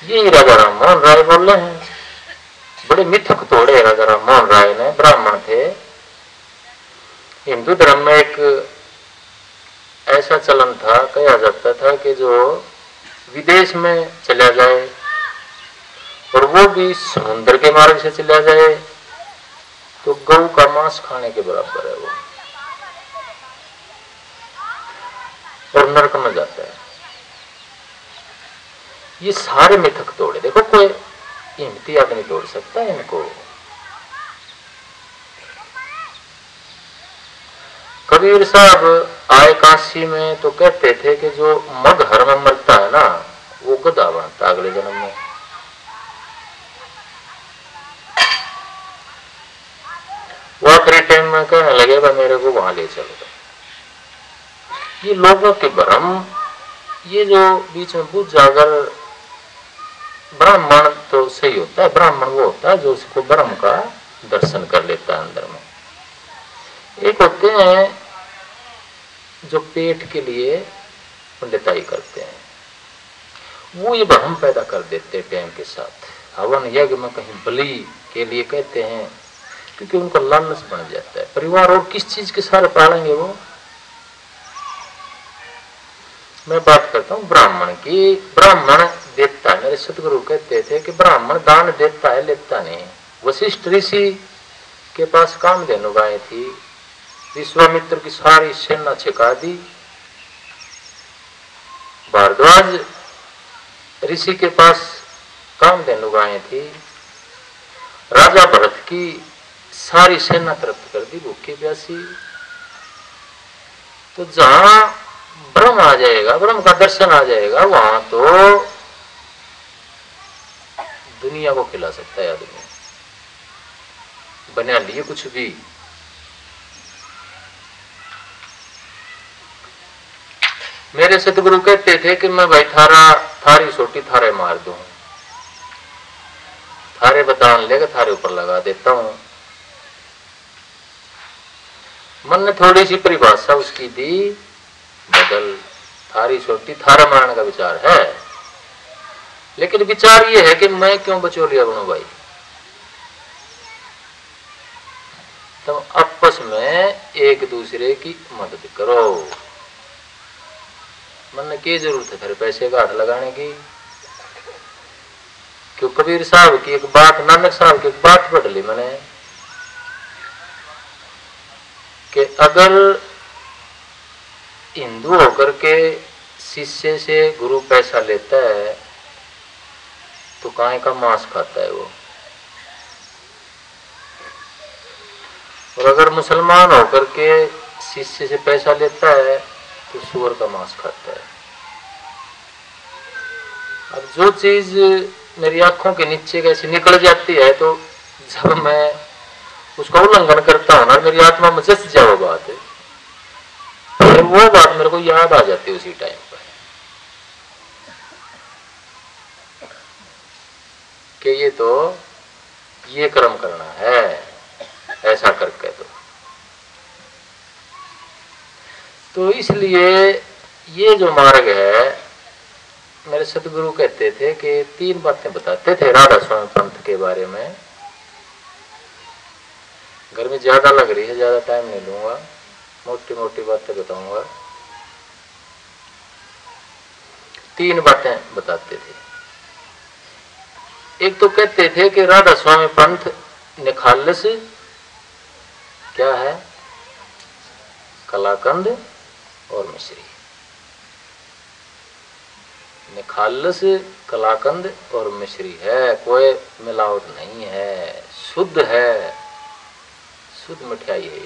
यही राजा राम मोहन राय बोल रहे हैं। बड़े मिथक तोड़े राजा राम मोहन राय ने। ब्राह्मण थे। हिंदू धर्म में एक ऐसा चलन था, कहा जाता था कि जो विदेश में चला जाए और वो भी समुद्र के मार्ग से चला जाए तो गऊ का मांस खाने के बराबर है वो, और नरक में जाता है। ये सारे मिथक तोड़े। देखो कोई हिम्मती आदमी तोड़ सकता है इनको। कबीर साहब आए काशी में तो कहते थे कि जो मगहर में मरता है ना वो गधा बनता अगले जन्म में। वो आखिरी टाइम में कहने लगे भाई मेरे को वहां ले चलो। ये लोगों के भ्रम, ये जो बीच में बुझ जाकर ब्राह्मण तो सही होता है, ब्राह्मण वो होता है जो उसको ब्रह्म का दर्शन कर लेता है अंदर में। एक होते हैं जो पेट के लिए पंडिताई करते हैं, वो ये भ्रम पैदा कर देते हैं टाइम के साथ। हवन यज्ञ में कहीं बलि के लिए कहते हैं क्योंकि उनका लालच बन जाता है। परिवार और किस चीज के सारे पालेंगे वो। मैं बात करता हूँ ब्राह्मण की। ब्राह्मण देता है। मेरे सतगुरु कहते थे कि ब्राह्मण दान देता है, लेता नहीं। वशिष्ठ ऋषि के पास कामधेनु गाय थी, विश्वामित्र की सारी सेना छिका दी। भारद्वाज ऋषि के पास कामधेनु गायें थी। राजा भरत की सारी सेना तृप्त कर दी, भूखी प्यासी। तो जहां ब्रह्म आ जाएगा, ब्रह्म का दर्शन आ जाएगा, वहां तो दुनिया को खिला सकता है आदमी, बना लिए कुछ भी। मेरे सतगुरु कहते थे कि मैं भाई थारी सोटी थारे मार दूं, थारे बदान लेकर थारे ऊपर लगा देता हूं। मन ने थोड़ी सी परिभाषा उसकी दी, बदल थारी सोटी थारा मारने का विचार है, लेकिन विचार ये है कि मैं क्यों बचौलिया बनूं भाई। तो आपस में एक दूसरे की मदद करो। मन ने क्या जरूरत है फिर पैसे का हाथ लगाने की। क्यों कबीर साहब की एक बात, नानक साहब की एक बात पढ़ ली मैंने कि अगर हिंदू होकर के शिष्य से गुरु पैसा लेता है तो गाय का मांस खाता है वो, और अगर मुसलमान होकर के शिष्य से पैसा लेता है तो सूअर का मांस खाता है। अब जो चीज मेरी आंखों के नीचे कैसे निकल जाती है तो जब मैं उसका उल्लंघन करता हूं ना, मेरी आत्मा में जस जाओ बात है, फिर वो बात मेरे को याद आ जाती है उसी टाइम पर कि ये तो ये कर्म करना है ऐसा करके। तो इसलिए ये जो मार्ग है, मेरे सतगुरु कहते थे कि 3 बातें बताते थे राधा स्वामी पंथ के बारे में। गर्मी ज्यादा लग रही है, ज्यादा टाइम नहीं लूंगा, मोटी मोटी बातें बताऊंगा। 3 बातें बताते थे। एक तो कहते थे कि राधा स्वामी पंथ निखालस क्या है, कलाकंद और मिश्री। निखालस कलाकंद और मिश्री है, कोई मिलावट नहीं है, शुद्ध है, शुद्ध मिठाई है।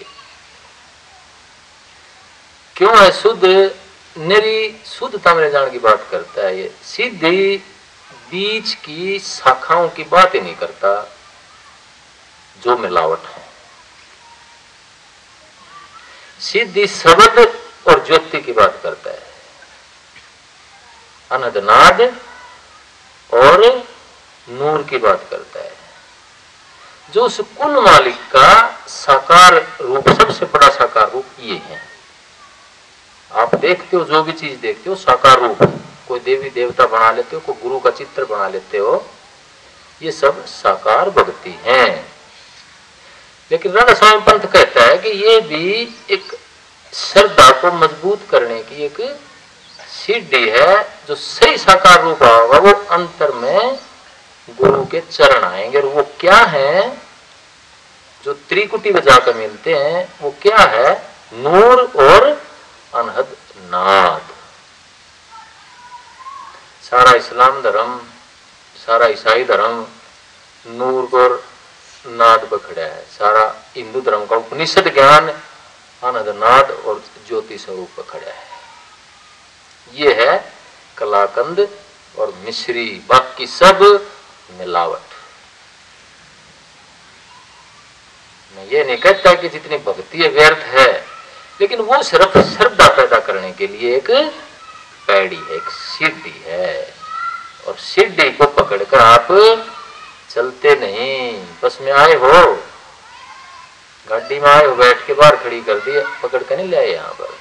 क्यों है शुद्ध? निरी शुद्धता मेरे जान की बात करता है। ये सीधी बीज की शाखाओं की बात ही नहीं करता जो मिलावट है। सीधी शब्द और ज्योति की बात करता है, अनदनाद और नूर की बात करता है। जो उस कुल मालिक का साकार रूप, सबसे बड़ा साकार रूप ये है। आप देखते हो, जो भी चीज देखते हो साकार रूप कोई देवी देवता बना लेते हो, कोई गुरु का चित्र बना लेते हो, ये सब साकार भक्ति है। लेकिन राधा स्वामी पंथ कहता है कि ये भी एक श्रद्धा को मजबूत करने की एक सीढ़ी है। जो सही साकार रूप होगा वो अंतर में गुरु के चरण आएंगे। और वो क्या है जो त्रिकुटी में जाकर मिलते हैं, वो क्या है? नूर और अनहद नाद। सारा इस्लाम धर्म, सारा ईसाई धर्म नूर और नाद पर खड़ा है। सारा हिंदू धर्म का उपनिषद ज्ञान अनहद नाद और ज्योति स्वरूप पर खड़ा है। ये है कलाकंद और मिश्री, बाकी सब मिलावट। मैं ये नहीं कहता कि जितनी भक्ति है व्यर्थ है, लेकिन वो सिर्फ श्रद्धा पैदा करने के लिए एक पैड़ी है, एक सीढ़ी है। और सीढ़ी को पकड़कर आप चलते नहीं। बस में आए हो, गाड़ी में आए हो, बैठ के बाहर खड़ी कर दी, पकड़ कर नहीं ले आए। यहाँ पर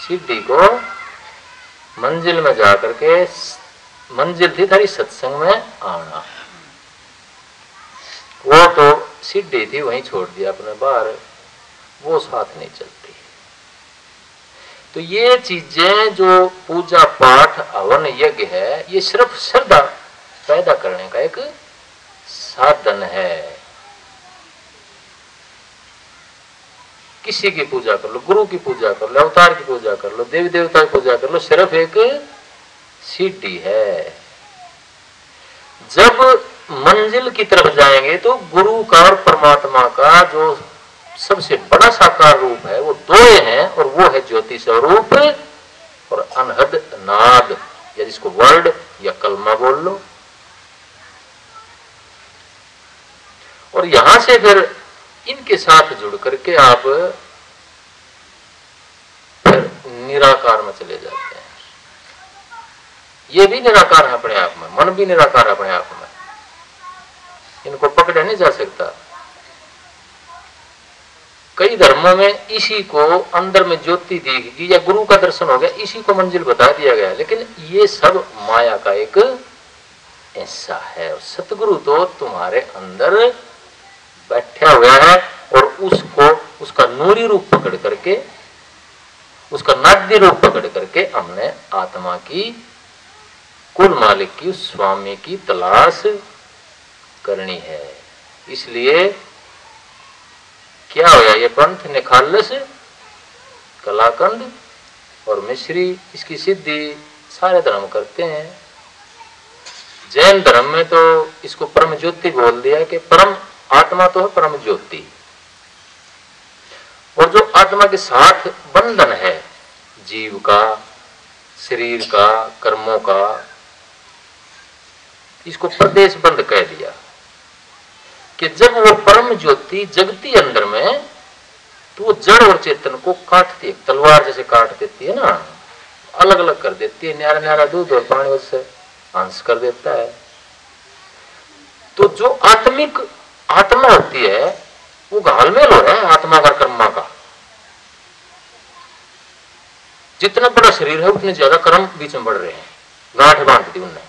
सीढ़ी को मंजिल में जाकर के, मंजिल थी थारी सत्संग में आना, वो तो सीढ़ी थी वहीं छोड़ दिया अपने बाहर, वो साथ नहीं चलती। तो ये चीजें जो पूजा पाठ हवन यज्ञ है, ये सिर्फ श्रद्धा पैदा करने का एक साधन है। किसी की पूजा कर लो, गुरु की पूजा कर लो, अवतार की पूजा कर लो, देवी देवता की पूजा कर लो, सिर्फ एक सीढ़ी है। जब मंजिल की तरफ जाएंगे तो गुरु का और परमात्मा का जो सबसे बड़ा साकार रूप है वो दो हैं, और वो है ज्योति स्वरूप और अनहद नाद, या जिसको वर्ड या कलमा बोल लो। और यहां से फिर इनके साथ जुड़ करके आप फिर निराकार में चले जाते हैं। ये भी निराकार है अपने आप में, मन भी निराकार है अपने आप में, इनको पकड़ा नहीं जा सकता। कई धर्मों में इसी को अंदर में ज्योति दिखेगी या गुरु का दर्शन हो गया, इसी को मंजिल बता दिया गया। लेकिन ये सब माया का एक ऐसा है। सतगुरु तो तुम्हारे अंदर बैठा हुआ है, और उसको उसका नूरी रूप पकड़ करके, उसका नाद्य रूप पकड़ करके हमने आत्मा की, कुल मालिक की, उस स्वामी की तलाश करनी है। इसलिए क्या होया, ये पंथ निखालस, कलाकंद और मिश्री, इसकी सिद्धि सारे धर्म करते हैं। जैन धर्म में तो इसको परम ज्योति बोल दिया कि परम आत्मा तो है परम ज्योति, और जो आत्मा के साथ बंधन है जीव का, शरीर का, कर्मों का, इसको प्रदेश बंध कह दिया। कि जब वो परम ज्योति जगती अंदर में, तो वो जड़ और चेतन को काटती है, तलवार जैसे काट देती है ना, अलग अलग कर देती है। न्यारा न्यारा दूध और पानी उससे अंश कर देता है। तो जो आत्मिक आत्मा होती है वो घालमेल हो रहा है आत्मा का कर्मा का। जितना बड़ा शरीर है उतने ज्यादा कर्म बीच में बढ़ रहे हैं, गांठ बांध दी उनने,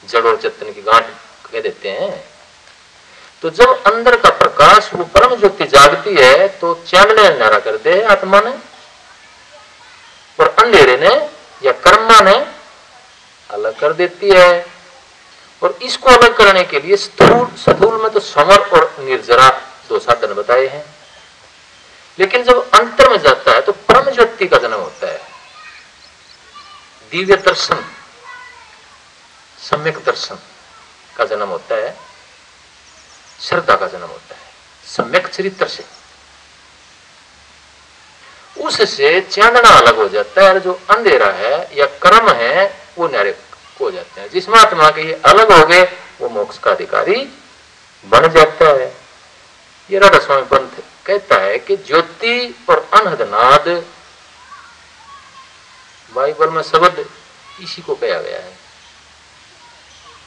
जड़ और चेतन की गांठ कह देते हैं। तो जब अंदर का प्रकाश वो परम ज्योति जागती है तो चांदने अंधेरा कर दे आत्मा ने, और अंधेरे ने या कर्मा ने अलग कर देती है। और इसको अलग करने के लिए स्थूल में तो समर और निर्जरा दो साधन बताए हैं। लेकिन जब अंतर में जाता है तो परम ज्योति का जन्म होता है, दिव्य दर्शन, सम्यक दर्शन का जन्म होता है, श्रद्धा का जन्म होता है सम्यक चरित्र से। उससे चांदना अलग हो जाता है, और जो अंधेरा है या कर्म है वो न्यारे हो जाते हैं। जिस महात्मा के ये अलग हो गए वो मोक्ष का अधिकारी बन जाता है। ये राधा स्वामी पंथ कहता है कि ज्योति और अनहद नाद, बाइबल में शब्द इसी को कहा गया है।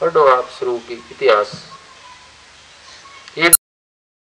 पढ़ो आप शुरू की इतिहास